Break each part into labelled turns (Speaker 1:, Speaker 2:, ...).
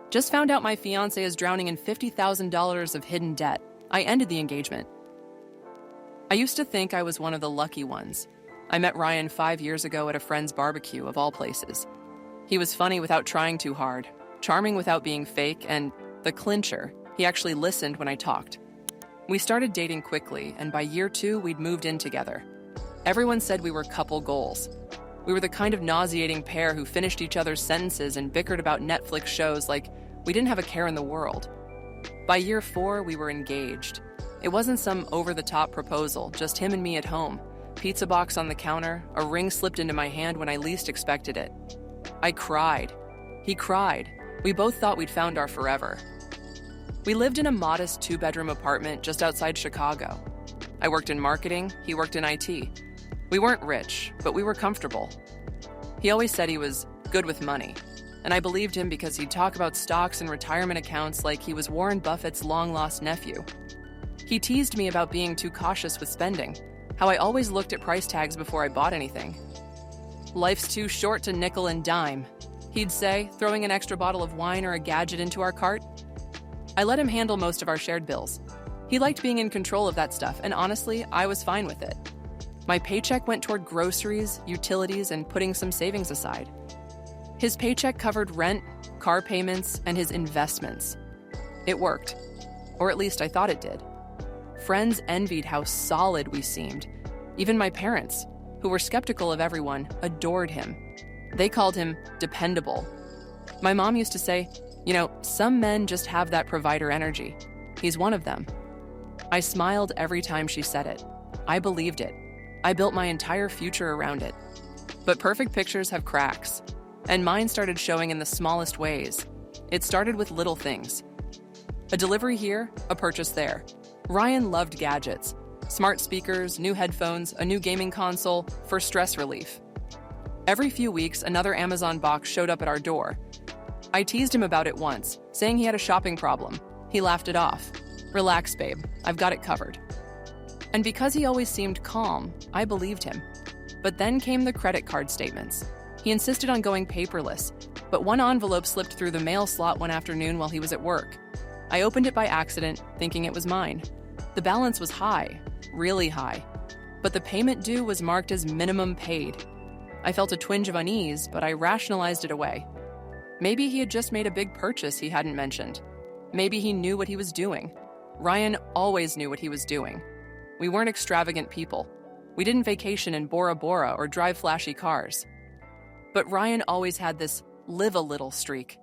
Speaker 1: Just found out my fiancé is drowning in $50,000 of hidden debt. I ended the engagement. I used to think I was one of the lucky ones. I met Ryan 5 years ago at a friend's barbecue, of all places. He was funny without trying too hard, charming without being fake, and the clincher, he actually listened when I talked. We started dating quickly, and by year 2, we'd moved in together. Everyone said we were couple goals. We were the kind of nauseating pair who finished each other's sentences and bickered about Netflix shows like we didn't have a care in the world. By year 4, we were engaged. It wasn't some over-the-top proposal, just him and me at home. Pizza box on the counter, a ring slipped into my hand when I least expected it. I cried. He cried. We both thought we'd found our forever. We lived in a modest 2-bedroom apartment just outside Chicago. I worked in marketing, he worked in IT. We weren't rich, but we were comfortable. He always said he was good with money, and I believed him because he'd talk about stocks and retirement accounts like he was Warren Buffett's long-lost nephew. He teased me about being too cautious with spending, how I always looked at price tags before I bought anything. Life's too short to nickel and dime, he'd say, throwing an extra bottle of wine or a gadget into our cart. I let him handle most of our shared bills. He liked being in control of that stuff, and honestly, I was fine with it. My paycheck went toward groceries, utilities, and putting some savings aside. His paycheck covered rent, car payments, and his investments. It worked, or at least I thought it did. Friends envied how solid we seemed. Even my parents, who were skeptical of everyone, adored him. They called him dependable. My mom used to say, some men just have that provider energy. He's one of them. I smiled every time she said it. I believed it. I built my entire future around it. But perfect pictures have cracks, and mine started showing in the smallest ways. It started with little things. A delivery here, a purchase there. Ryan loved gadgets. Smart speakers, new headphones, a new gaming console for stress relief. Every few weeks, another Amazon box showed up at our door. I teased him about it once, saying he had a shopping problem. He laughed it off. Relax, babe. I've got it covered. And because he always seemed calm, I believed him. But then came the credit card statements. He insisted on going paperless, but one envelope slipped through the mail slot one afternoon while he was at work. I opened it by accident, thinking it was mine. The balance was high, really high, but the payment due was marked as minimum paid. I felt a twinge of unease, but I rationalized it away. Maybe he had just made a big purchase he hadn't mentioned. Maybe he knew what he was doing. Ryan always knew what he was doing. We weren't extravagant people. We didn't vacation in Bora Bora or drive flashy cars. But Ryan always had this live a little streak.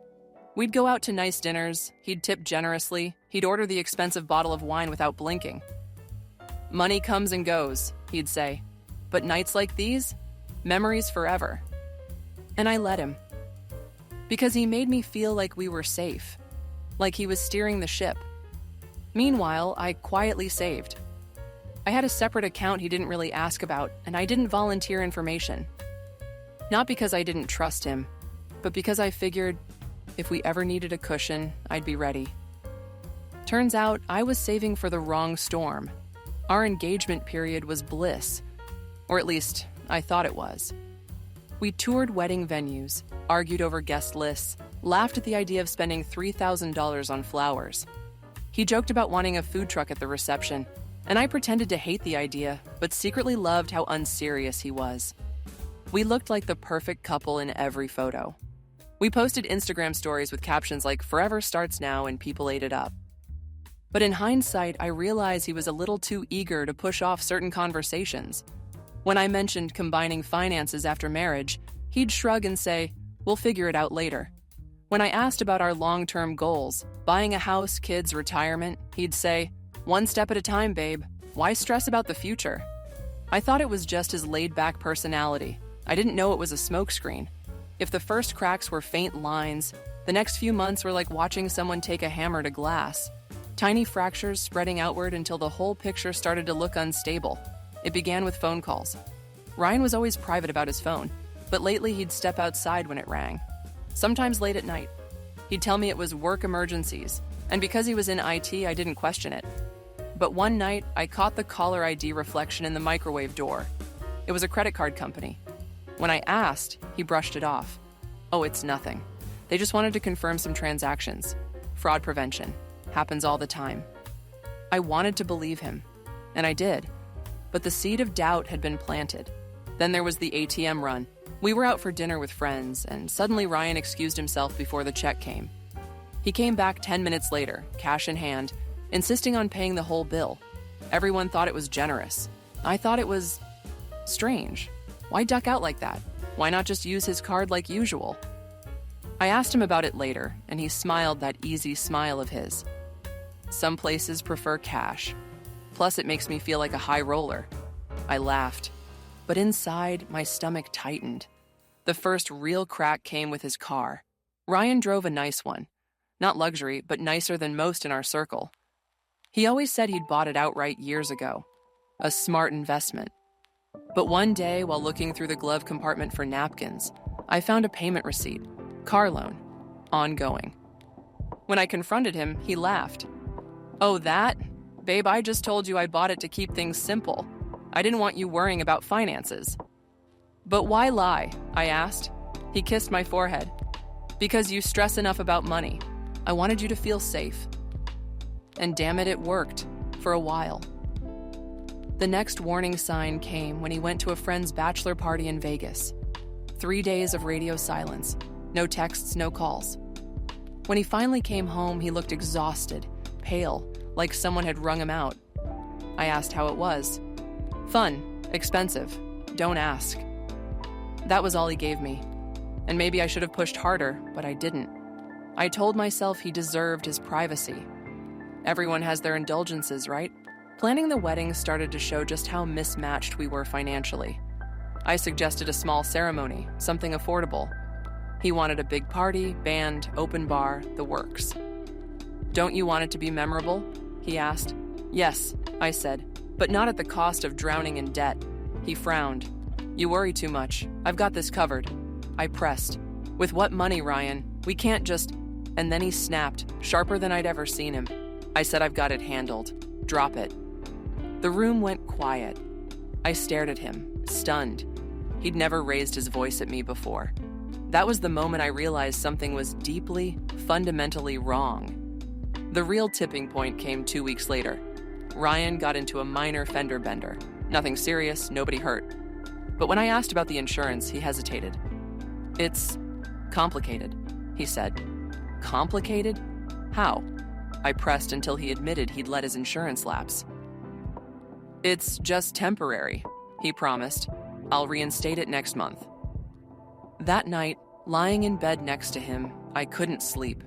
Speaker 1: We'd go out to nice dinners, he'd tip generously, he'd order the expensive bottle of wine without blinking. Money comes and goes, he'd say, but nights like these, memories forever. And I let him. Because he made me feel like we were safe, like he was steering the ship. Meanwhile, I quietly saved. I had a separate account he didn't really ask about, and I didn't volunteer information. Not because I didn't trust him, but because I figured if we ever needed a cushion, I'd be ready. Turns out I was saving for the wrong storm. Our engagement period was bliss, or at least I thought it was. We toured wedding venues, argued over guest lists, laughed at the idea of spending $3,000 on flowers. He joked about wanting a food truck at the reception, and I pretended to hate the idea, but secretly loved how unserious he was. We looked like the perfect couple in every photo. We posted Instagram stories with captions like "Forever starts now" and people ate it up. But in hindsight, I realized he was a little too eager to push off certain conversations. When I mentioned combining finances after marriage, he'd shrug and say, "We'll figure it out later." When I asked about our long-term goals, buying a house, kids, retirement, he'd say, "One step at a time, babe. Why stress about the future?" I thought it was just his laid-back personality. I didn't know it was a smokescreen. If the first cracks were faint lines, the next few months were like watching someone take a hammer to glass. Tiny fractures spreading outward until the whole picture started to look unstable. It began with phone calls. Ryan was always private about his phone, but lately he'd step outside when it rang. Sometimes late at night. He'd tell me it was work emergencies, and because he was in IT, I didn't question it. But one night, I caught the caller ID reflection in the microwave door. It was a credit card company. When I asked, he brushed it off. "Oh, it's nothing." They just wanted to confirm some transactions. Fraud prevention. Happens all the time. I wanted to believe him, and I did. But the seed of doubt had been planted. Then there was the ATM run. We were out for dinner with friends, and suddenly Ryan excused himself before the check came. He came back 10 minutes later, cash in hand, insisting on paying the whole bill. Everyone thought it was generous. I thought it was strange. Why duck out like that? Why not just use his card like usual? I asked him about it later, and he smiled that easy smile of his. Some places prefer cash. Plus, it makes me feel like a high roller. I laughed. But inside, my stomach tightened. The first real crack came with his car. Ryan drove a nice one. Not luxury, but nicer than most in our circle. He always said he'd bought it outright years ago. A smart investment. But one day, while looking through the glove compartment for napkins, I found a payment receipt. Car loan. Ongoing. When I confronted him, he laughed. "Oh, that? Babe, I just told you I bought it to keep things simple. I didn't want you worrying about finances." "But why lie?" I asked. He kissed my forehead. "Because you stress enough about money. I wanted you to feel safe." And damn it, it worked. For a while. The next warning sign came when he went to a friend's bachelor party in Vegas. 3 days of radio silence. No texts, no calls. When he finally came home, he looked exhausted, pale, like someone had wrung him out. I asked how it was. "Fun, expensive, don't ask." That was all he gave me. And maybe I should have pushed harder, but I didn't. I told myself he deserved his privacy. Everyone has their indulgences, right? Planning the wedding started to show just how mismatched we were financially. I suggested a small ceremony, something affordable. He wanted a big party, band, open bar, the works. "Don't you want it to be memorable?" he asked. "Yes," I said, "but not at the cost of drowning in debt." He frowned. "You worry too much. I've got this covered." I pressed. "With what money, Ryan? We can't just..." And then he snapped, sharper than I'd ever seen him. I said, "I've got it handled. Drop it." The room went quiet. I stared at him, stunned. He'd never raised his voice at me before. That was the moment I realized something was deeply, fundamentally wrong. The real tipping point came 2 weeks later. Ryan got into a minor fender bender. Nothing serious, nobody hurt. But when I asked about the insurance, he hesitated. "It's complicated," he said. "Complicated? How?" I pressed until he admitted he'd let his insurance lapse. "It's just temporary," he promised. "I'll reinstate it next month." That night, lying in bed next to him, I couldn't sleep.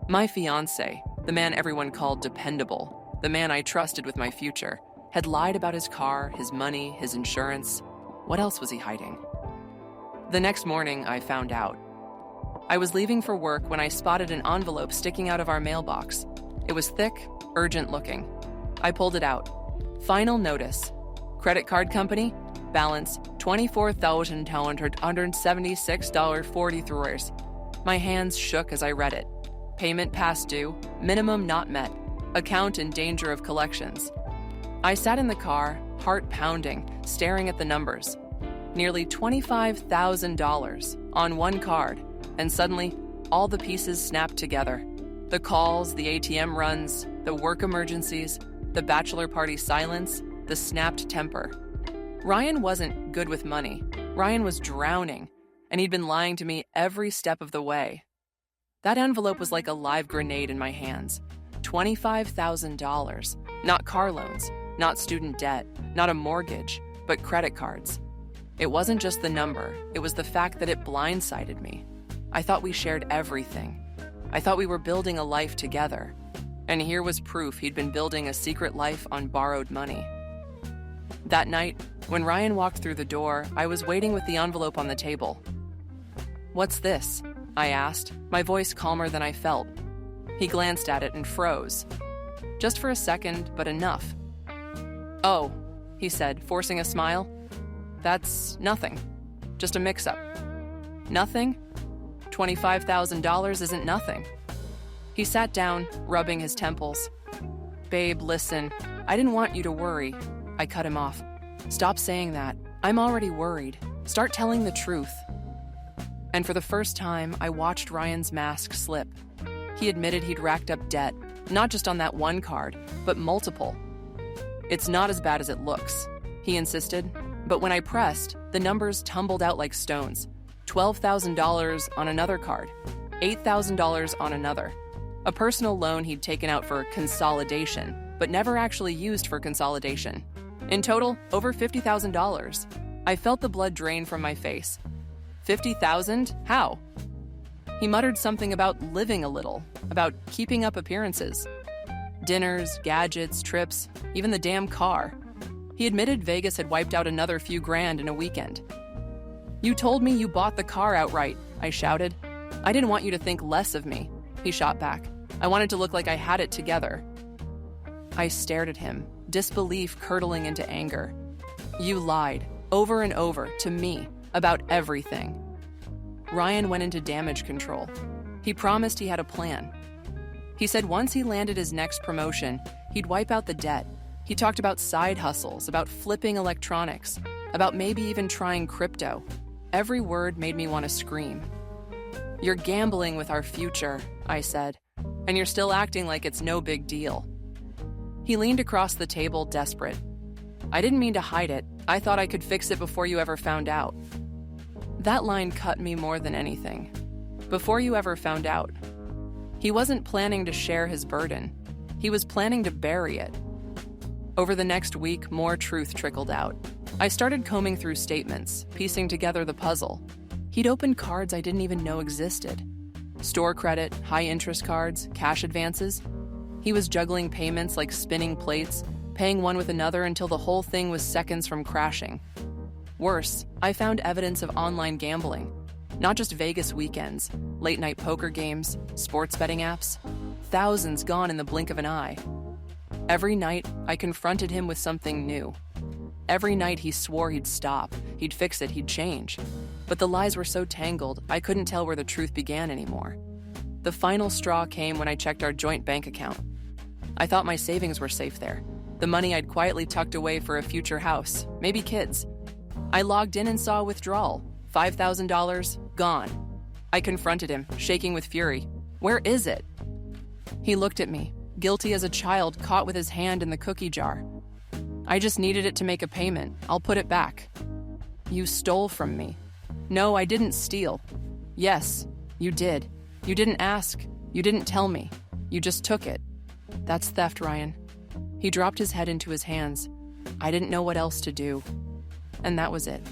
Speaker 1: My fiancé, the man everyone called dependable, the man I trusted with my future, had lied about his car, his money, his insurance. What else was he hiding? The next morning, I found out. I was leaving for work when I spotted an envelope sticking out of our mailbox. It was thick, urgent looking. I pulled it out. Final notice. Credit card company, balance $24,276.43. My hands shook as I read it. Payment past due, minimum not met, account in danger of collections. I sat in the car, heart pounding, staring at the numbers. Nearly $25,000 on one card, and suddenly, all the pieces snapped together. The calls, the ATM runs, the work emergencies, the bachelor party silence, the snapped temper. Ryan wasn't good with money. Ryan was drowning, and he'd been lying to me every step of the way. That envelope was like a live grenade in my hands. $25,000. Not car loans, not student debt, not a mortgage, but credit cards. It wasn't just the number, it was the fact that it blindsided me. I thought we shared everything. I thought we were building a life together. And here was proof he'd been building a secret life on borrowed money. That night, when Ryan walked through the door, I was waiting with the envelope on the table. "What's this?" I asked, my voice calmer than I felt. He glanced at it and froze. Just for a second, but enough. "Oh," he said, forcing a smile. "That's nothing. Just a mix-up." "Nothing? $25,000 isn't nothing." He sat down, rubbing his temples. "Babe, listen, I didn't want you to worry." I cut him off. "Stop saying that. I'm already worried. Start telling the truth." And for the first time, I watched Ryan's mask slip. He admitted he'd racked up debt, not just on that one card, but multiple. "It's not as bad as it looks," he insisted. But when I pressed, the numbers tumbled out like stones. $12,000 on another card, $8,000 on another. A personal loan he'd taken out for consolidation, but never actually used for consolidation. In total, over $50,000. I felt the blood drain from my face. 50,000? How? He muttered something about living a little, about keeping up appearances. Dinners, gadgets, trips, even the damn car. He admitted Vegas had wiped out another few grand in a weekend. "You told me you bought the car outright," I shouted. "I didn't want you to think less of me," he shot back. "I wanted to look like I had it together." I stared at him, disbelief curdling into anger. "You lied, over and over, to me, about everything." Ryan went into damage control. He promised he had a plan. He said once he landed his next promotion, he'd wipe out the debt. He talked about side hustles, about flipping electronics, about maybe even trying crypto. Every word made me want to scream. "You're gambling with our future," I said, "and you're still acting like it's no big deal." He leaned across the table, desperate. "I didn't mean to hide it. I thought I could fix it before you ever found out." That line cut me more than anything. Before you ever found out. He wasn't planning to share his burden. He was planning to bury it. Over the next week, more truth trickled out. I started combing through statements, piecing together the puzzle. He'd opened cards I didn't even know existed. Store credit, high-interest cards, cash advances. He was juggling payments like spinning plates, paying one with another until the whole thing was seconds from crashing. Worse, I found evidence of online gambling. Not just Vegas weekends, late-night poker games, sports betting apps. Thousands gone in the blink of an eye. Every night, I confronted him with something new. Every night he swore he'd stop, he'd fix it, he'd change. But the lies were so tangled, I couldn't tell where the truth began anymore. The final straw came when I checked our joint bank account. I thought my savings were safe there. The money I'd quietly tucked away for a future house, maybe kids. I logged in and saw a withdrawal. $5,000, gone. I confronted him, shaking with fury. "Where is it?" He looked at me, guilty as a child caught with his hand in the cookie jar. "I just needed it to make a payment. I'll put it back." "You stole from me." "No, I didn't steal." "Yes, you did. You didn't ask. You didn't tell me. You just took it." "That's theft, Ryan." He dropped his head into his hands. I didn't know what else to do. And that was it.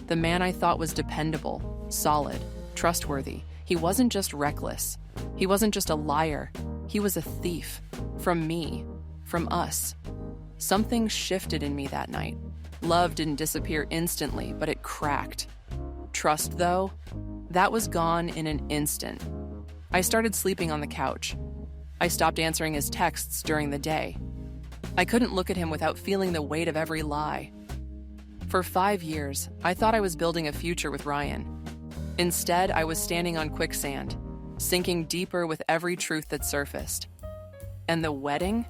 Speaker 1: The man I thought was dependable, solid, trustworthy. He wasn't just reckless. He wasn't just a liar. He was a thief. From me. From us. Something shifted in me that night. Love didn't disappear instantly, but it cracked. Trust, though, that was gone in an instant. I started sleeping on the couch. I stopped answering his texts during the day. I couldn't look at him without feeling the weight of every lie. For 5 years, I thought I was building a future with Ryan. Instead, I was standing on quicksand, sinking deeper with every truth that surfaced. And the wedding?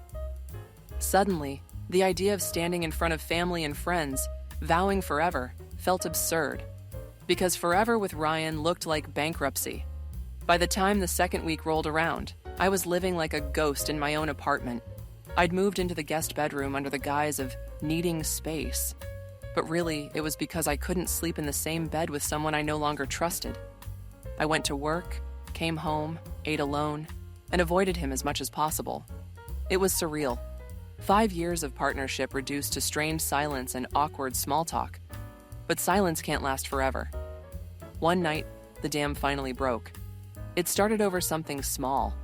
Speaker 1: Suddenly, the idea of standing in front of family and friends, vowing forever, felt absurd. Because forever with Ryan looked like bankruptcy. By the time the second week rolled around, I was living like a ghost in my own apartment. I'd moved into the guest bedroom under the guise of needing space. But really, it was because I couldn't sleep in the same bed with someone I no longer trusted. I went to work, came home, ate alone, and avoided him as much as possible. It was surreal. 5 years of partnership reduced to strained silence and awkward small talk. But silence can't last forever. One night, the dam finally broke. It started over something small.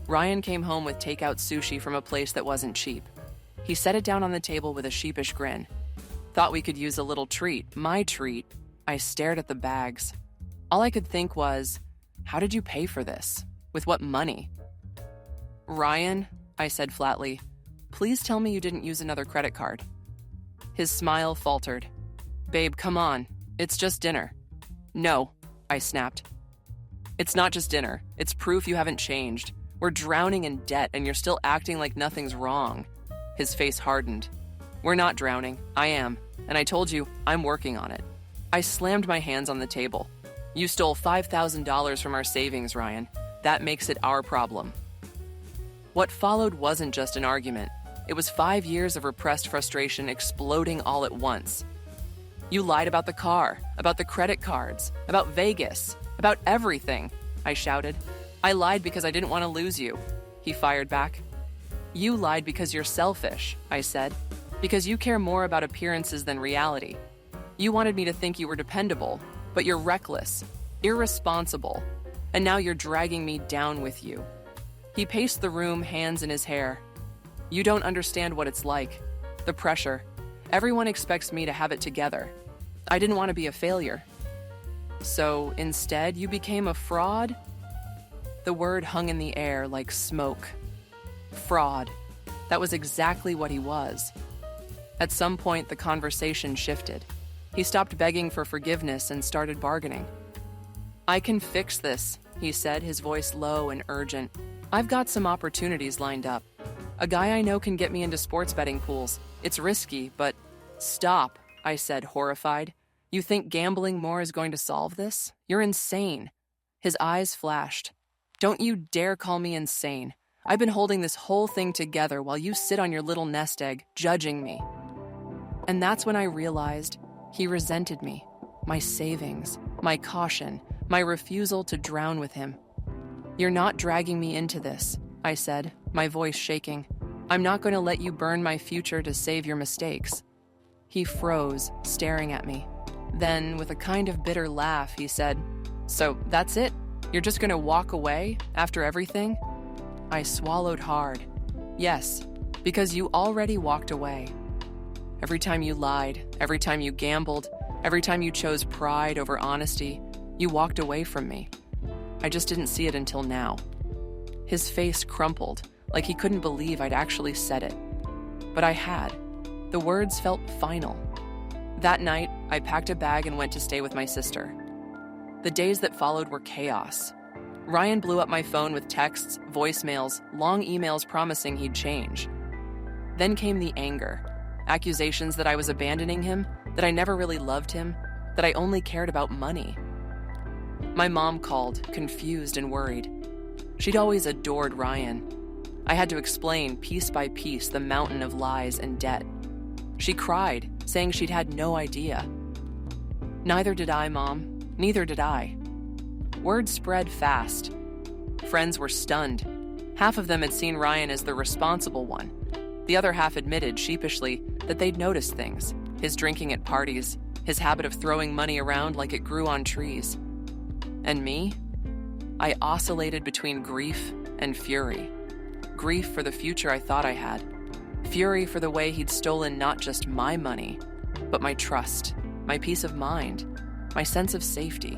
Speaker 1: Ryan came home with takeout sushi from a place that wasn't cheap. He set it down on the table with a sheepish grin. Thought we could use a little treat, my treat. I stared at the bags. All I could think was, how did you pay for this? With what money? "Ryan," I said flatly, "please tell me you didn't use another credit card." His smile faltered. "Babe, come on. It's just dinner." "No," I snapped. "It's not just dinner. It's proof you haven't changed. We're drowning in debt and you're still acting like nothing's wrong." His face hardened. "We're not drowning. I am. And I told you, I'm working on it." I slammed my hands on the table. You stole $5,000 from our savings, Ryan. That makes it our problem. What followed wasn't just an argument. It was 5 years of repressed frustration exploding all at once. You lied about the car, about the credit cards, about Vegas, about everything, I shouted. I lied because I didn't want to lose you, he fired back. You lied because you're selfish, I said, because you care more about appearances than reality. You wanted me to think you were dependable, but you're reckless, irresponsible, and now you're dragging me down with you. He paced the room, hands in his hair. You don't understand what it's like. The pressure. Everyone expects me to have it together. I didn't want to be a failure. So instead, you became a fraud? The word hung in the air like smoke. Fraud. That was exactly what he was. At some point, the conversation shifted. He stopped begging for forgiveness and started bargaining. I can fix this, he said, his voice low and urgent. I've got some opportunities lined up. A guy I know can get me into sports betting pools. It's risky, but... Stop, I said, horrified. You think gambling more is going to solve this? You're insane. His eyes flashed. Don't you dare call me insane. I've been holding this whole thing together while you sit on your little nest egg, judging me. And that's when I realized he resented me, my savings, my caution, my refusal to drown with him. You're not dragging me into this, I said, my voice shaking. I'm not going to let you burn my future to save your mistakes. He froze, staring at me. Then, with a kind of bitter laugh, he said, So that's it? You're just going to walk away after everything? I swallowed hard. Yes, because you already walked away. Every time you lied, every time you gambled, every time you chose pride over honesty, you walked away from me. I just didn't see it until now. His face crumpled, like he couldn't believe I'd actually said it. But I had. The words felt final. That night, I packed a bag and went to stay with my sister. The days that followed were chaos. Ryan blew up my phone with texts, voicemails, long emails promising he'd change. Then came the anger. Accusations that I was abandoning him, that I never really loved him, that I only cared about money. My mom called, confused and worried. She'd always adored Ryan. I had to explain piece by piece the mountain of lies and debt. She cried, saying she'd had no idea. Neither did I, Mom. Neither did I. Word spread fast. Friends were stunned. Half of them had seen Ryan as the responsible one. The other half admitted sheepishly that they'd noticed things. His drinking at parties, his habit of throwing money around like it grew on trees. And me? I oscillated between grief and fury. Grief for the future I thought I had. Fury for the way he'd stolen not just my money, but my trust, my peace of mind, my sense of safety.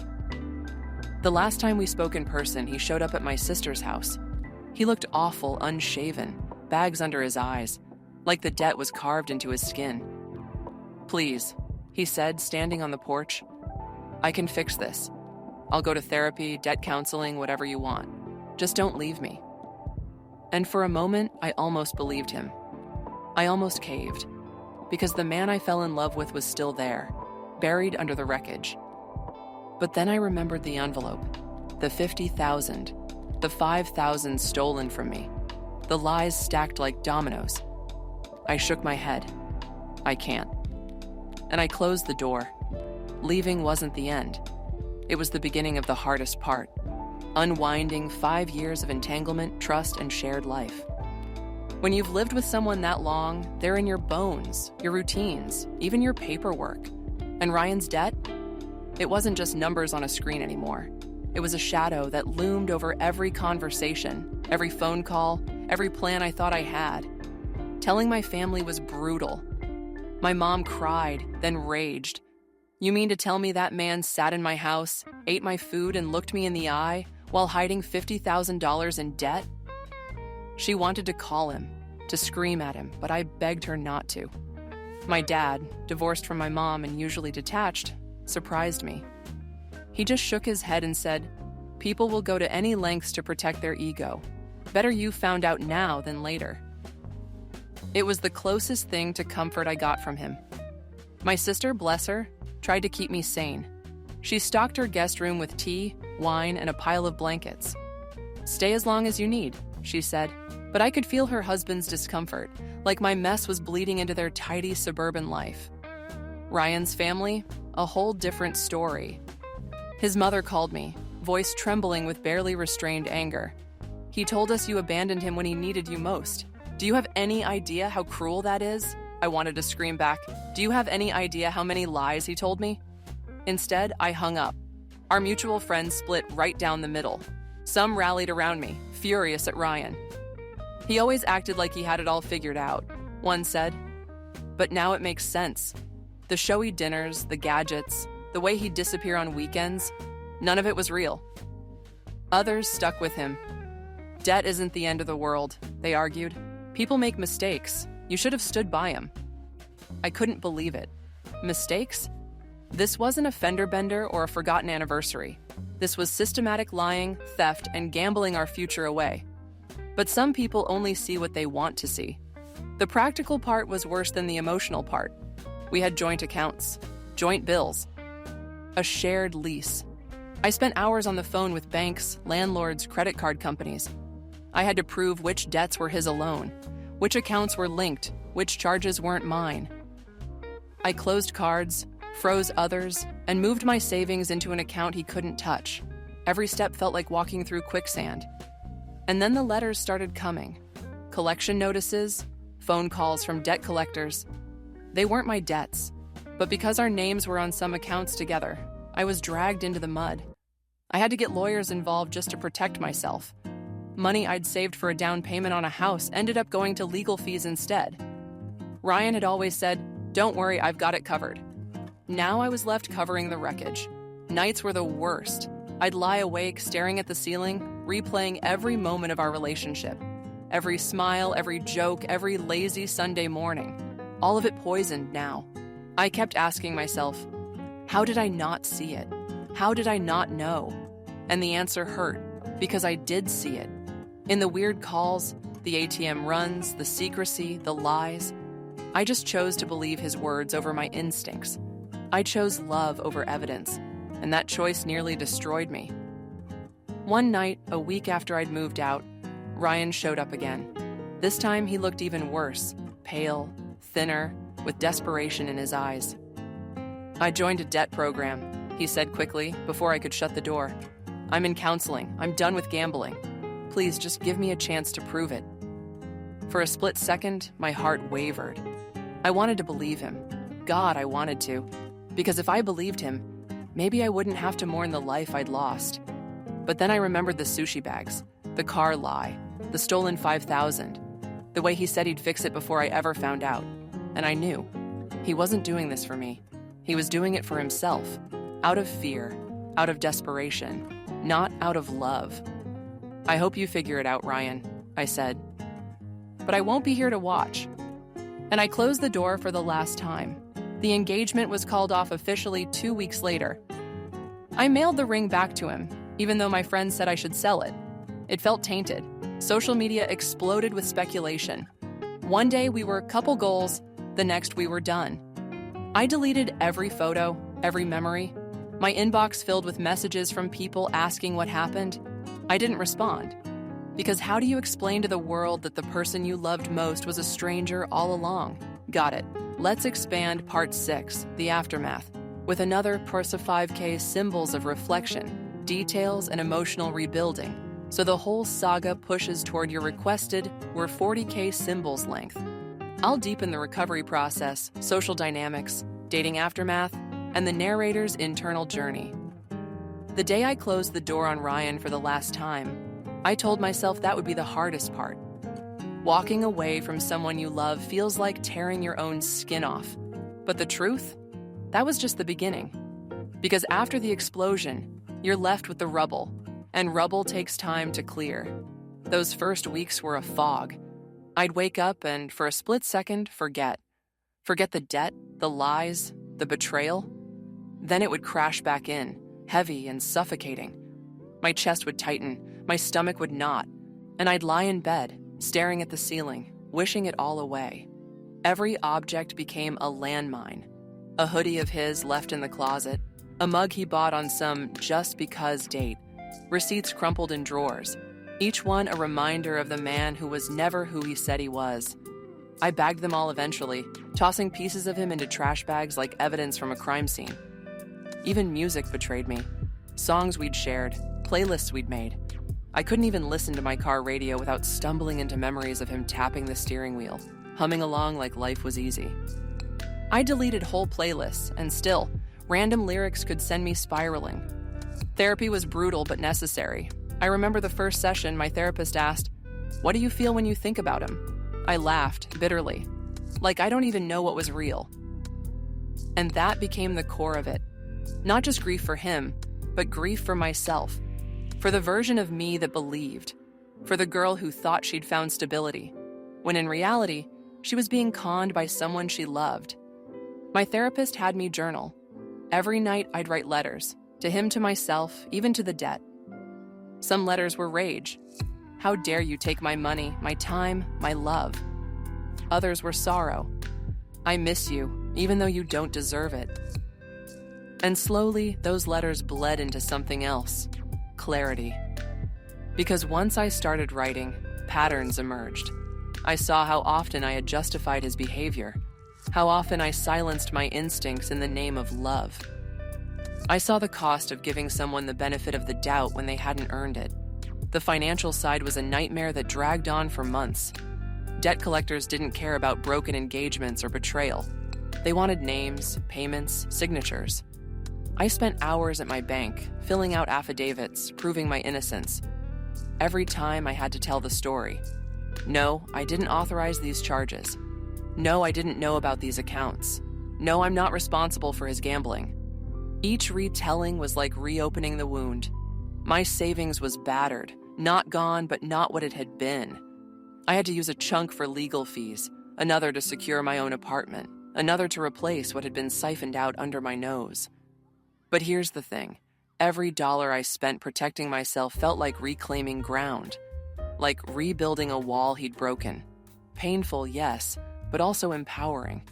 Speaker 1: The last time we spoke in person, he showed up at my sister's house. He looked awful, unshaven, bags under his eyes, like the debt was carved into his skin. Please, he said, standing on the porch. I can fix this. I'll go to therapy, debt counseling, whatever you want. Just don't leave me. And for a moment, I almost believed him. I almost caved, because the man I fell in love with was still there, buried under the wreckage. But then I remembered the envelope, the $50,000, the $5,000 stolen from me, the lies stacked like dominoes. I shook my head. I can't. And I closed the door. Leaving wasn't the end. It was the beginning of the hardest part, unwinding 5 years of entanglement, trust, and shared life. When you've lived with someone that long, they're in your bones, your routines, even your paperwork. And Ryan's debt? It wasn't just numbers on a screen anymore. It was a shadow that loomed over every conversation, every phone call, every plan I thought I had. Telling my family was brutal. My mom cried, then raged. You mean to tell me that man sat in my house, ate my food, and looked me in the eye while hiding $50,000 in debt? She wanted to call him, to scream at him, but I begged her not to. My dad, divorced from my mom and usually detached, surprised me. He just shook his head and said, "People will go to any lengths to protect their ego. Better you found out now than later." It was the closest thing to comfort I got from him. My sister, bless her, tried to keep me sane. She stocked her guest room with tea, wine, and a pile of blankets. "Stay as long as you need," she said, but I could feel her husband's discomfort, like my mess was bleeding into their tidy suburban life. Ryan's family, a whole different story. His mother called me, voice trembling with barely restrained anger. "He told us you abandoned him when he needed you most. Do you have any idea how cruel that is?" I wanted to scream back. "Do you have any idea how many lies he told me?" Instead, I hung up. Our mutual friends split right down the middle. Some rallied around me, furious at Ryan. "He always acted like he had it all figured out," one said. "But now it makes sense. The showy dinners, the gadgets, the way he'd disappear on weekends, none of it was real." Others stuck with him. "Debt isn't the end of the world," they argued. "People make mistakes. You should have stood by him." I couldn't believe it. Mistakes? This wasn't a fender bender or a forgotten anniversary. This was systematic lying, theft, and gambling our future away. But some people only see what they want to see. The practical part was worse than the emotional part. We had joint accounts, joint bills, a shared lease. I spent hours on the phone with banks, landlords, credit card companies. I had to prove which debts were his alone, which accounts were linked, which charges weren't mine. I closed cards, froze others, and moved my savings into an account he couldn't touch. Every step felt like walking through quicksand. And then the letters started coming. Collection notices, phone calls from debt collectors. They weren't my debts, but because our names were on some accounts together, I was dragged into the mud. I had to get lawyers involved just to protect myself. Money I'd saved for a down payment on a house ended up going to legal fees instead. Ryan had always said, "Don't worry, I've got it covered." Now I was left covering the wreckage. Nights were the worst. I'd lie awake staring at the ceiling, replaying every moment of our relationship. Every smile, every joke, every lazy Sunday morning. All of it poisoned now. I kept asking myself, how did I not see it? How did I not know? And the answer hurt, because I did see it. In the weird calls, the ATM runs, the secrecy, the lies. I just chose to believe his words over my instincts. I chose love over evidence, and that choice nearly destroyed me. One night, a week after I'd moved out, Ryan showed up again. This time he looked even worse, pale, thinner, with desperation in his eyes. "I joined a debt program," he said quickly, before I could shut the door. "I'm in counseling. I'm done with gambling. Please just give me a chance to prove it." For a split second, my heart wavered. I wanted to believe him. God, I wanted to. Because if I believed him, maybe I wouldn't have to mourn the life I'd lost. But then I remembered the sushi bags, the car lie, the stolen $5,000, the way he said he'd fix it before I ever found out. And I knew. He wasn't doing this for me. He was doing it for himself, out of fear, out of desperation, not out of love. "I hope you figure it out, Ryan," I said. "But I won't be here to watch." And I closed the door for the last time. The engagement was called off officially 2 weeks later. I mailed the ring back to him, even though my friends said I should sell it. It felt tainted. Social media exploded with speculation. One day we were couple goals, the next we were done. I deleted every photo, every memory. My inbox filled with messages from people asking what happened. I didn't respond. Because how do you explain to the world that the person you loved most was a stranger all along? Got it. Let's expand part 6, the aftermath, with another Persa 5K symbols of reflection, details, and emotional rebuilding, so the whole saga pushes toward your requested, we're 40K symbols length. I'll deepen the recovery process, social dynamics, dating aftermath, and the narrator's internal journey. The day I closed the door on Ryan for the last time, I told myself that would be the hardest part. Walking away from someone you love feels like tearing your own skin off. But the truth? That was just the beginning. Because after the explosion, you're left with the rubble, and rubble takes time to clear. Those first weeks were a fog. I'd wake up and, for a split second, forget. Forget the debt, the lies, the betrayal. Then it would crash back in, heavy and suffocating. My chest would tighten, my stomach would knot, and I'd lie in bed, staring at the ceiling, wishing it all away. Every object became a landmine. A hoodie of his left in the closet, A mug he bought on some just because date. Receipts crumpled in drawers. Each one a reminder of the man who was never who he said he was. I bagged them all eventually, tossing pieces of him into trash bags like evidence from a crime scene. Even music betrayed me. Songs we'd shared, playlists we'd made. I couldn't even listen to my car radio without stumbling into memories of him tapping the steering wheel, humming along like life was easy. I deleted whole playlists, and still, random lyrics could send me spiraling. Therapy was brutal but necessary. I remember the first session, my therapist asked, "What do you feel when you think about him?" I laughed bitterly, like I don't even know what was real. And that became the core of it. Not just grief for him, but grief for myself. For the version of me that believed. For the girl who thought she'd found stability, when in reality, she was being conned by someone she loved. My therapist had me journal. Every night I'd write letters, to him, to myself, even to the debt. Some letters were rage. How dare you take my money, my time, my love? Others were sorrow. I miss you, even though you don't deserve it. And slowly, those letters bled into something else. Clarity. Because once I started writing, patterns emerged. I saw how often I had justified his behavior, how often I silenced my instincts in the name of love. I saw the cost of giving someone the benefit of the doubt when they hadn't earned it. The financial side was a nightmare that dragged on for months. Debt collectors didn't care about broken engagements or betrayal. They wanted names, payments, signatures. I spent hours at my bank, filling out affidavits, proving my innocence. Every time I had to tell the story. No, I didn't authorize these charges. No, I didn't know about these accounts. No, I'm not responsible for his gambling. Each retelling was like reopening the wound. My savings was battered, not gone, but not what it had been. I had to use a chunk for legal fees, another to secure my own apartment, another to replace what had been siphoned out under my nose. But here's the thing. Every dollar I spent protecting myself felt like reclaiming ground, like rebuilding a wall he'd broken. Painful, yes, but also empowering.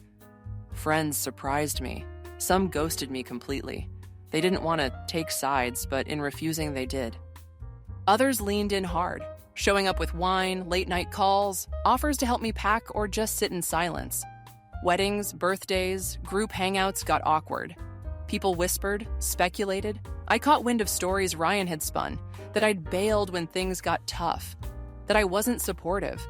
Speaker 1: Friends surprised me. Some ghosted me completely. They didn't want to take sides, but in refusing, they did. Others leaned in hard, showing up with wine, late-night calls, offers to help me pack or just sit in silence. Weddings, birthdays, group hangouts got awkward. People whispered, speculated. I caught wind of stories Ryan had spun, that I'd bailed when things got tough, that I wasn't supportive.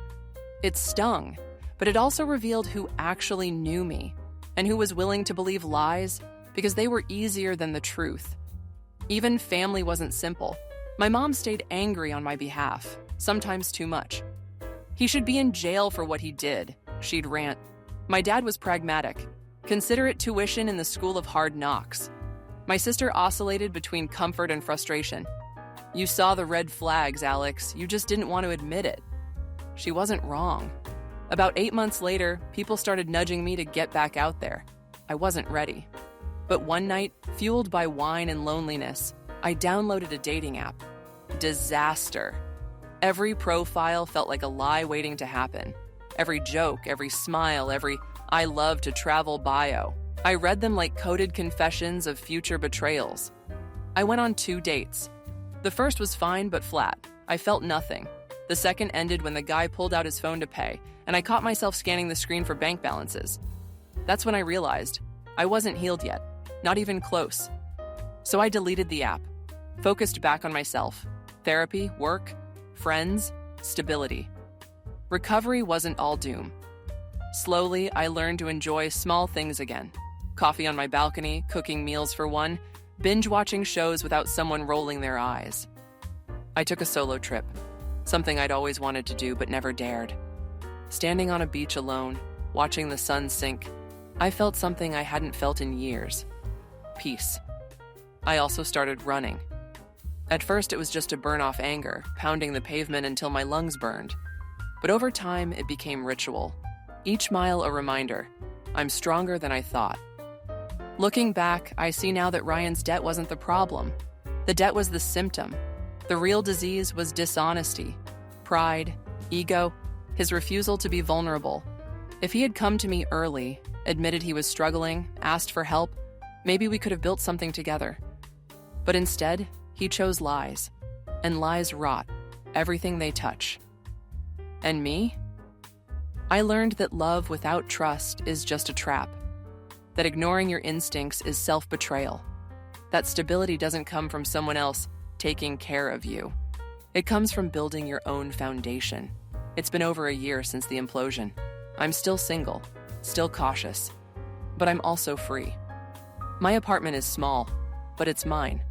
Speaker 1: It stung, but it also revealed who actually knew me and who was willing to believe lies because they were easier than the truth. Even family wasn't simple. My mom stayed angry on my behalf, sometimes too much. He should be in jail for what he did, she'd rant. My dad was pragmatic. Consider it tuition in the school of hard knocks. My sister oscillated between comfort and frustration. You saw the red flags, Alex. You just didn't want to admit it. She wasn't wrong. About 8 months later, people started nudging me to get back out there. I wasn't ready. But one night, fueled by wine and loneliness, I downloaded a dating app. Disaster. Every profile felt like a lie waiting to happen. Every joke, every smile, every "I love to travel" bio. I read them like coded confessions of future betrayals. I went on 2 dates. The first was fine but flat. I felt nothing. The second ended when the guy pulled out his phone to pay, and I caught myself scanning the screen for bank balances. That's when I realized I wasn't healed yet, not even close. So I deleted the app, focused back on myself. Therapy, work, friends, stability. Recovery wasn't all doom. Slowly, I learned to enjoy small things again. Coffee on my balcony, cooking meals for one, binge-watching shows without someone rolling their eyes. I took a solo trip, something I'd always wanted to do but never dared. Standing on a beach alone, watching the sun sink, I felt something I hadn't felt in years. Peace. I also started running. At first, it was just to burn off anger, pounding the pavement until my lungs burned. But over time, it became ritual. Each mile a reminder, I'm stronger than I thought. Looking back, I see now that Ryan's debt wasn't the problem. The debt was the symptom. The real disease was dishonesty, pride, ego, his refusal to be vulnerable. If he had come to me early, admitted he was struggling, asked for help, Maybe we could have built something together. But instead, he chose lies. And lies rot everything they touch. And me? I learned that love without trust is just a trap. That ignoring your instincts is self-betrayal. That stability doesn't come from someone else taking care of you. It comes from building your own foundation. It's been over a year since the implosion. I'm still single, still cautious, but I'm also free. My apartment is small, but it's mine.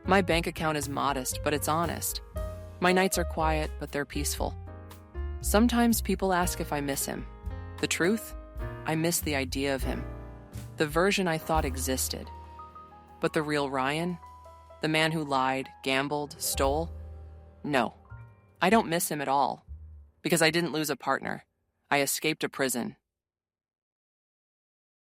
Speaker 1: My bank account is modest, but it's honest. My nights are quiet, but they're peaceful. Sometimes people ask if I miss him. The truth? I miss the idea of him. The version I thought existed. But the real Ryan? The man who lied, gambled, stole? No. I don't miss him at all. Because I didn't lose a partner. I escaped a prison.